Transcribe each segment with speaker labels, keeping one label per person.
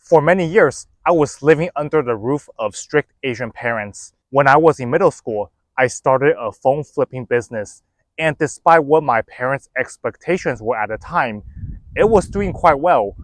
Speaker 1: For many years, I was living under the roof of strict Asian parents. When I was in middle school, I started a phone flipping business, and despite what my parents' expectations were at the time, it was doing quite well.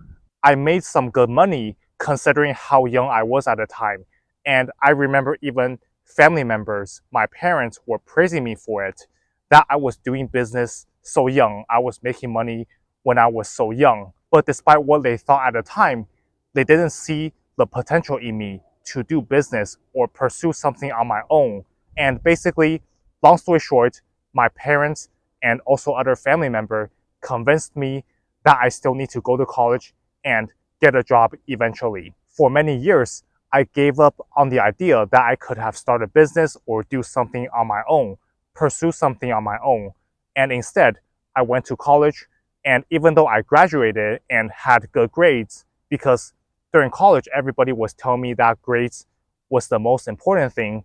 Speaker 1: I made some good money considering how young I was at the time, and I remember even family members, my parents, were praising me for it, that I was doing business so young. I was making money when I was so young. But despite what they thought at the time, they didn't see the potential in me to do business or pursue something on my own. And basically, long story short, my parents and also other family members convinced me that I still need to go to college and get a job eventually. For many years, I gave up on the idea that I could have started a business or do something on my own, pursue something on my own. And instead, I went to college, and even though I graduated and had good grades, because during college, everybody was telling me that grades was the most important thing.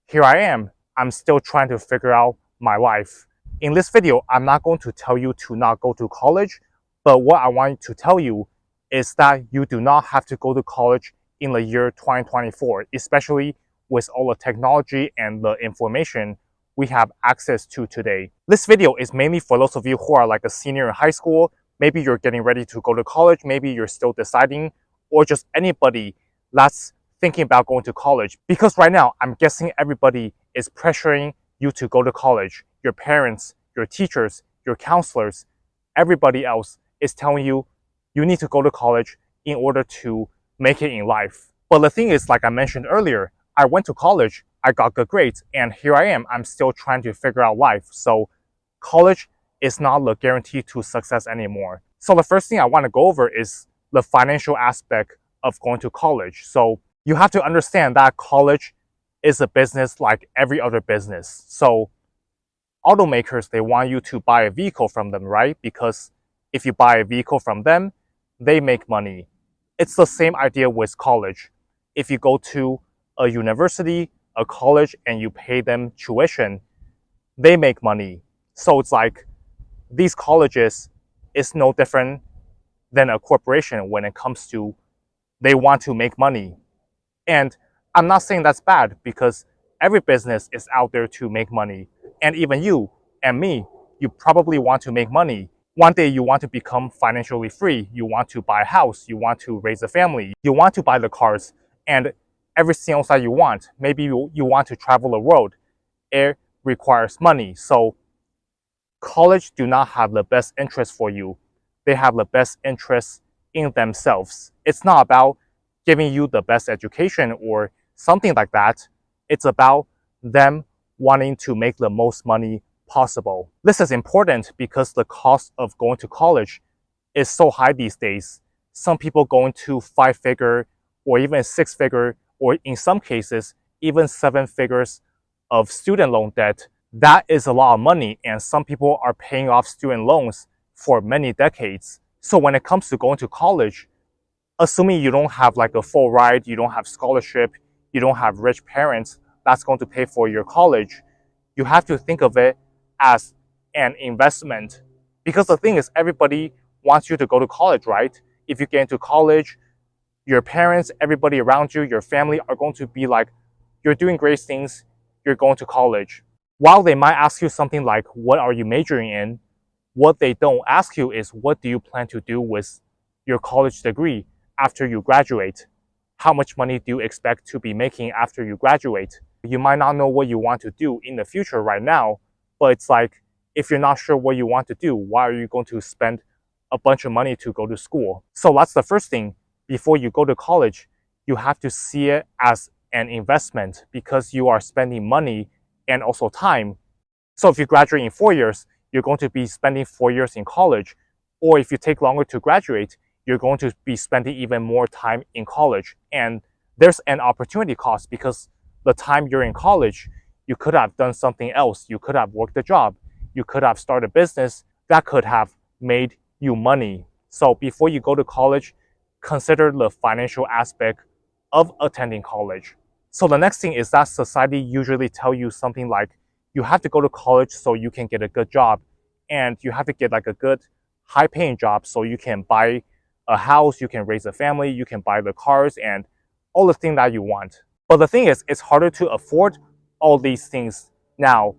Speaker 1: Here I am. I'm still trying to figure out my life. In this video, I'm not going to tell you to not go to college, but what I want to tell you is that you do not have to go to college in the year 2024, especially with all the technology and the information we have access to today. This video is mainly for those of you who are like a senior in high school. Maybe you're getting ready to go to college, maybe you're still deciding, or just anybody that's thinking about going to college. Because right now, I'm guessing everybody is pressuring you to go to college. Your parents, your teachers, your counselors, everybody else is telling you you need to go to college in order to make it in life. But the thing is, like I mentioned earlier, I went to college, I got good grades, and here I am, I'm still trying to figure out life. So college is not the guarantee to success anymore. So the first thing I want to go over is the financial aspect of going to college. So you have to understand that college is a business like every other business. So automakers, they want you to buy a vehicle from them, right? Because if you buy a vehicle from them, they make money. It's the same idea with college. If you go to a university, a college, and you pay them tuition, they make money. So it's like these colleges is no different than a corporation when it comes to they want to make money. And I'm not saying that's bad, because every business is out there to make money. And even you and me, you probably want to make money. One day you want to become financially free. You want to buy a house. You want to raise a family. You want to buy the cars and everything else that you want. Maybe you want to travel the world. It requires money. So college do not have the best interest for you. They have the best interest in themselves. It's not about giving you the best education or something like that. It's about them wanting to make the most money possible. This is important because the cost of going to college is so high these days. Some people going to 5-figure or even 6-figure, or in some cases, even 7 figures of student loan debt. That is a lot of money, and some people are paying off student loans for many decades. So when it comes to going to college, assuming you don't have like a full ride, you don't have scholarship, you don't have rich parents that's going to pay for your college, you have to think of it as an investment. Because the thing is, everybody wants you to go to college, right? If you get into college, your parents, everybody around you, your family are going to be like, you're doing great things, you're going to college. While they might ask you something like, what are you majoring in? What they don't ask you is, what do you plan to do with your college degree after you graduate? How much money do you expect to be making after you graduate? You might not know what you want to do in the future right now, but it's like, if you're not sure what you want to do, why are you going to spend a bunch of money to go to school? So that's the first thing. Before you go to college, you have to see it as an investment, because you are spending money and also time. So if you graduate in 4 years, you're going to be spending 4 years in college. Or if you take longer to graduate, you're going to be spending even more time in college. And there's an opportunity cost, because the time you're in college, you could have done something else. You could have worked a job. You could have started a business that could have made you money. So before you go to college, consider the financial aspect of attending college. So the next thing is that society usually tell you something like, you have to go to college so you can get a good job, and you have to get like a good high paying job so you can buy a house, you can raise a family, you can buy the cars and all the things that you want. But the thing is, it's harder to afford all these things now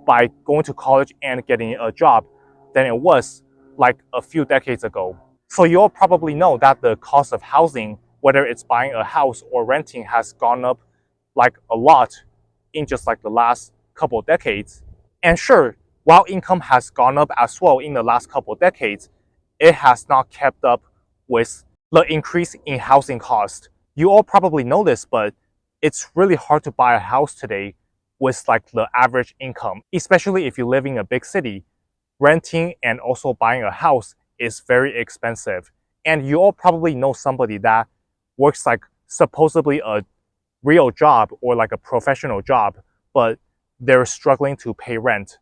Speaker 1: by going to college and getting a job than it was like a few decades ago. So you all probably know that the cost of housing, whether it's buying a house or renting, has gone up like a lot in just like the last couple of decades. And sure, while income has gone up as well in the last couple of decades, it has not kept up with the increase in housing cost. You all probably know this, but it's really hard to buy a house today with like the average income, especially if you live in a big city. Renting and also buying a house is very expensive. And you all probably know somebody that works like supposedly a real job or like a professional job, but they're struggling to pay rent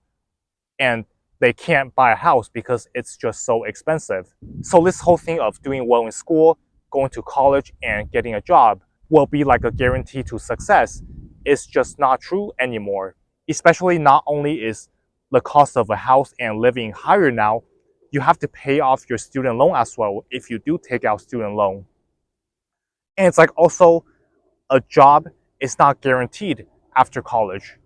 Speaker 1: and they can't buy a house because it's just so expensive. So this whole thing of doing well in school, going to college and getting a job will be like a guarantee to success is just not true anymore. Especially not only is the cost of a house and living higher now, you have to pay off your student loan as well if you do take out student loan. And it's like also a job is not guaranteed after college.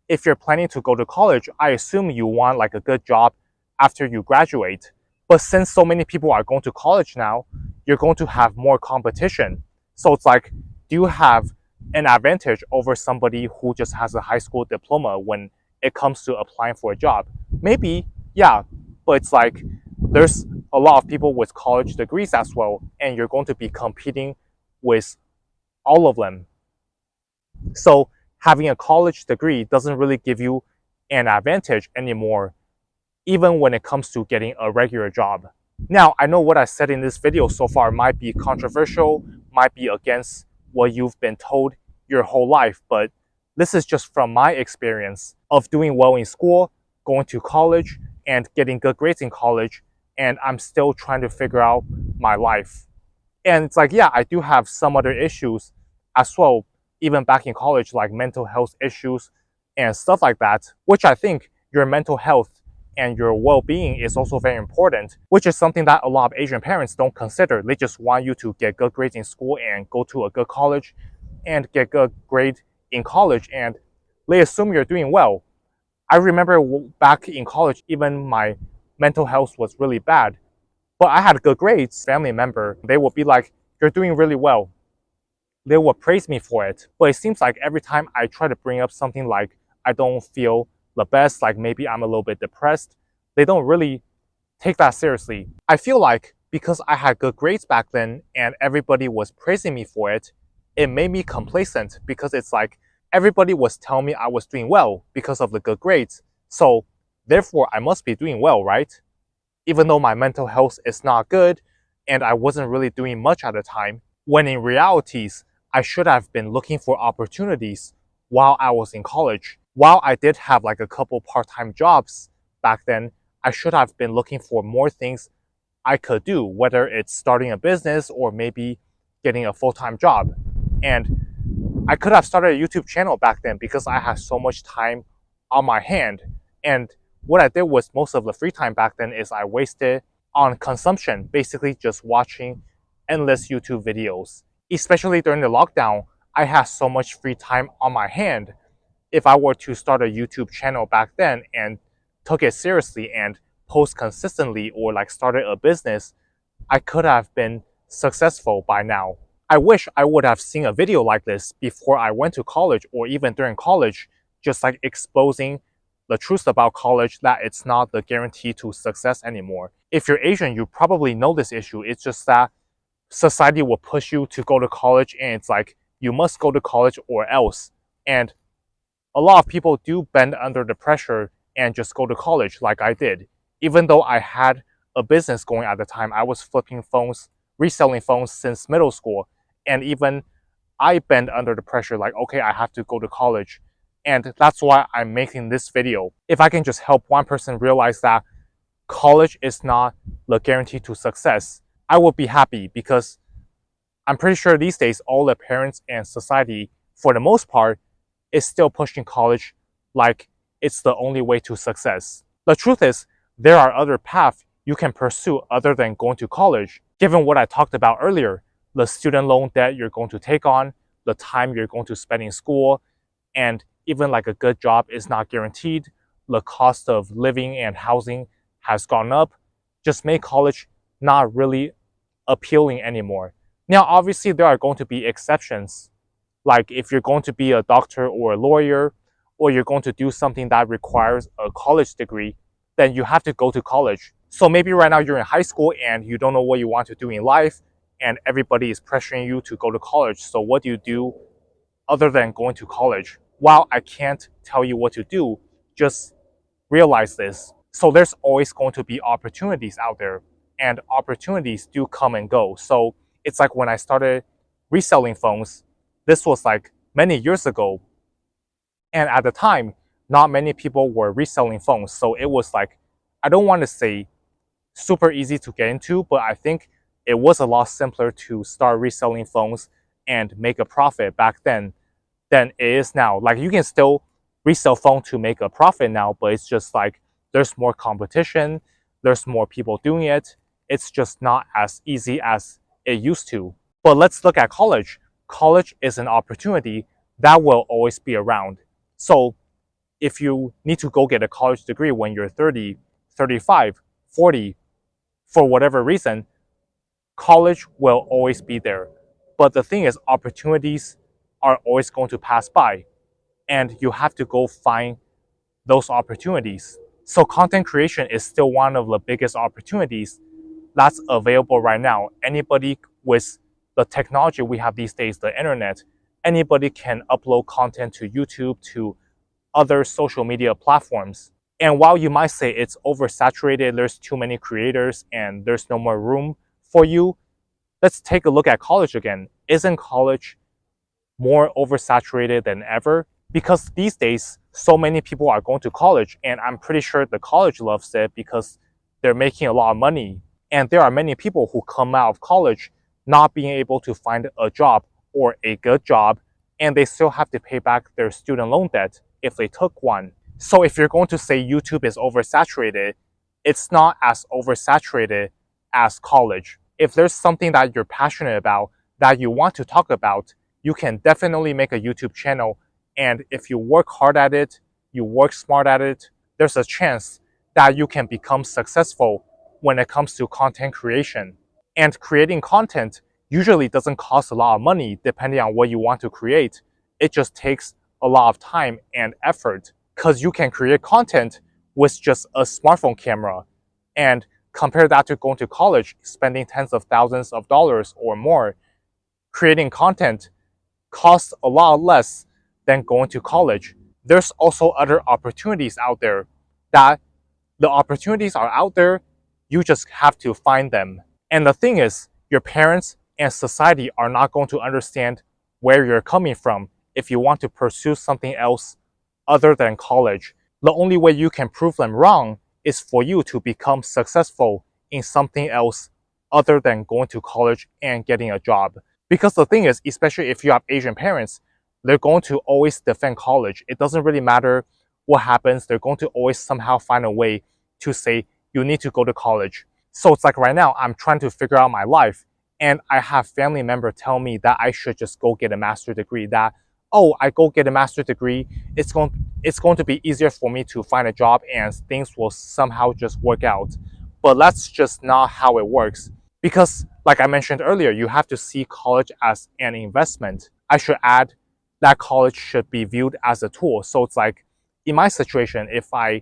Speaker 1: If you're planning to go to college, I assume you want like a good job after you graduate. But since so many people are going to college now, you're going to have more competition. So it's like, do you have an advantage over somebody who just has a high school diploma when it comes to applying for a job? Maybe, yeah, but it's like there's a lot of people with college degrees as well, and you're going to be competing with all of them. So having a college degree doesn't really give you an advantage anymore, even when it comes to getting a regular job. Now, I know what I said in this video so far might be controversial, might be against what you've been told your whole life, but this is just from my experience of doing well in school, going to college, and getting good grades in college, and I'm still trying to figure out my life. And it's like, yeah, I do have some other issues as well, even back in college, like mental health issues and stuff like that, which I think your mental health and your well-being is also very important, which is something that a lot of Asian parents don't consider. They just want you to get good grades in school and go to a good college and get good grade in college, and they assume you're doing well. I remember back in college, even my mental health was really bad, but I had good grades. Family member, they would be like, you're doing really well. They would praise me for it. But it seems like every time I try to bring up something like I don't feel the best, like maybe I'm a little bit depressed, they don't really take that seriously. I feel like because I had good grades back then and everybody was praising me for it, it made me complacent because it's like everybody was telling me I was doing well because of the good grades. So therefore I must be doing well, right? Even though my mental health is not good and I wasn't really doing much at the time, when in realities, I should have been looking for opportunities while I was in college. While I did have like a couple part-time jobs back then, I should have been looking for more things I could do, whether it's starting a business or maybe getting a full-time job. And I could have started a YouTube channel back then because I had so much time on my hand. And what I did was most of the free time back then is I wasted on consumption, basically just watching endless YouTube videos. Especially during the lockdown, I had so much free time on my hand. If I were to start a YouTube channel back then and took it seriously and post consistently or like started a business, I could have been successful by now. I wish I would have seen a video like this before I went to college or even during college, just like exposing the truth about college that it's not the guarantee to success anymore. If you're Asian, you probably know this issue. It's just that society will push you to go to college and it's like, you must go to college or else. And a lot of people do bend under the pressure and just go to college like I did. Even though I had a business going at the time, I was flipping phones, reselling phones since middle school. And even I bend under the pressure like, okay, I have to go to college. And that's why I'm making this video. If I can just help one person realize that college is not the guarantee to success, I will be happy, because I'm pretty sure these days all the parents and society, for the most part, is still pushing college like it's the only way to success. The truth is, there are other paths you can pursue other than going to college. Given what I talked about earlier, the student loan debt you're going to take on, the time you're going to spend in school, and even like a good job is not guaranteed, the cost of living and housing has gone up, just make college not really appealing anymore. Now, obviously, there are going to be exceptions. Like if you're going to be a doctor or a lawyer, or you're going to do something that requires a college degree, then you have to go to college. So maybe right now you're in high school and you don't know what you want to do in life, and everybody is pressuring you to go to college. So what do you do other than going to college? While I can't tell you what to do, just realize this. So there's always going to be opportunities out there, and opportunities do come and go. So it's like when I started reselling phones, this was like many years ago. And at the time, not many people were reselling phones. So it was like, I don't want to say super easy to get into, but I think it was a lot simpler to start reselling phones and make a profit back then than it is now. Like you can still resell phone to make a profit now, but it's just like there's more competition, there's more people doing it. It's just not as easy as it used to. But let's look at college. College is an opportunity that will always be around. So if you need to go get a college degree when you're 30, 35, 40, for whatever reason, college will always be there. But the thing is, opportunities are always going to pass by, and you have to go find those opportunities. So content creation is still one of the biggest opportunities that's available right now. Anybody with the technology we have these days, the internet, anybody can upload content to YouTube, to other social media platforms. And while you might say it's oversaturated, there's too many creators and there's no more room for you, let's take a look at college again. Isn't college more oversaturated than ever? Because these days, so many people are going to college, and I'm pretty sure the college loves it because they're making a lot of money. And there are many people who come out of college not being able to find a job or a good job, and they still have to pay back their student loan debt if they took one. So if you're going to say YouTube is oversaturated, it's not as oversaturated as college. If there's something that you're passionate about, that you want to talk about, you can definitely make a YouTube channel. And if you work hard at it, you work smart at it, there's a chance that you can become successful when it comes to content creation. And creating content usually doesn't cost a lot of money depending on what you want to create. It just takes a lot of time and effort, because you can create content with just a smartphone camera. And compare that to going to college, spending tens of thousands of dollars or more. Creating content costs a lot less than going to college. There's also other opportunities out there. That the opportunities are out there, you just have to find them. And the thing is, your parents and society are not going to understand where you're coming from if you want to pursue something else other than college. The only way you can prove them wrong is for you to become successful in something else other than going to college and getting a job. Because the thing is, especially if you have Asian parents, they're going to always defend college. It doesn't really matter what happens, they're going to always somehow find a way to say, you need to go to college. So it's like right now, I'm trying to figure out my life, and I have family members tell me that I should just go get a master's degree, that, oh, I go get a master's degree, it's going to be easier for me to find a job and things will somehow just work out. But that's just not how it works. Because, like I mentioned earlier, you have to see college as an investment. I should add that college should be viewed as a tool. So it's like, in my situation, if I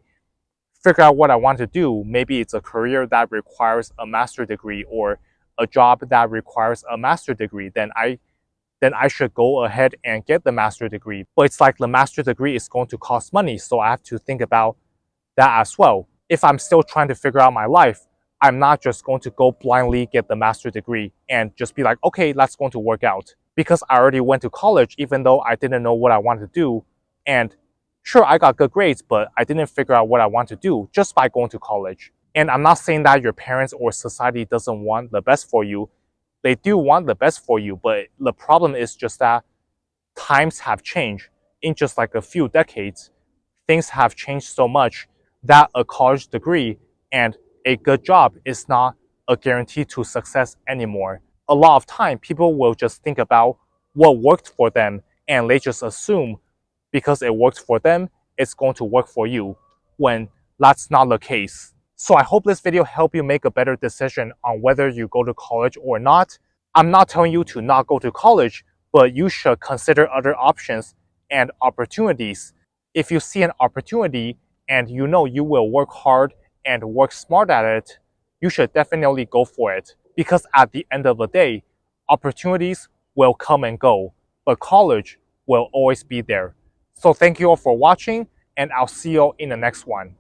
Speaker 1: figure out what I want to do, maybe it's a career that requires a master's degree or a job that requires a master's degree, then I should go ahead and get the master's degree. But it's like the master's degree is going to cost money, so I have to think about that as well. If I'm still trying to figure out my life, I'm not just going to go blindly get the master's degree and just be like, okay, that's going to work out. Because I already went to college even though I didn't know what I wanted to do. And sure, I got good grades, but I didn't figure out what I want to do just by going to college. And I'm not saying that your parents or society doesn't want the best for you. They do want the best for you, but the problem is just that times have changed. In just like a few decades, things have changed so much that a college degree and a good job is not a guarantee to success anymore. A lot of time, people will just think about what worked for them and they just assume because it worked for them, it's going to work for you, when that's not the case. So I hope this video helped you make a better decision on whether you go to college or not. I'm not telling you to not go to college, but you should consider other options and opportunities. If you see an opportunity and you know you will work hard and work smart at it, you should definitely go for it. Because at the end of the day, opportunities will come and go, but college will always be there. So thank you all for watching, and I'll see you all in the next one.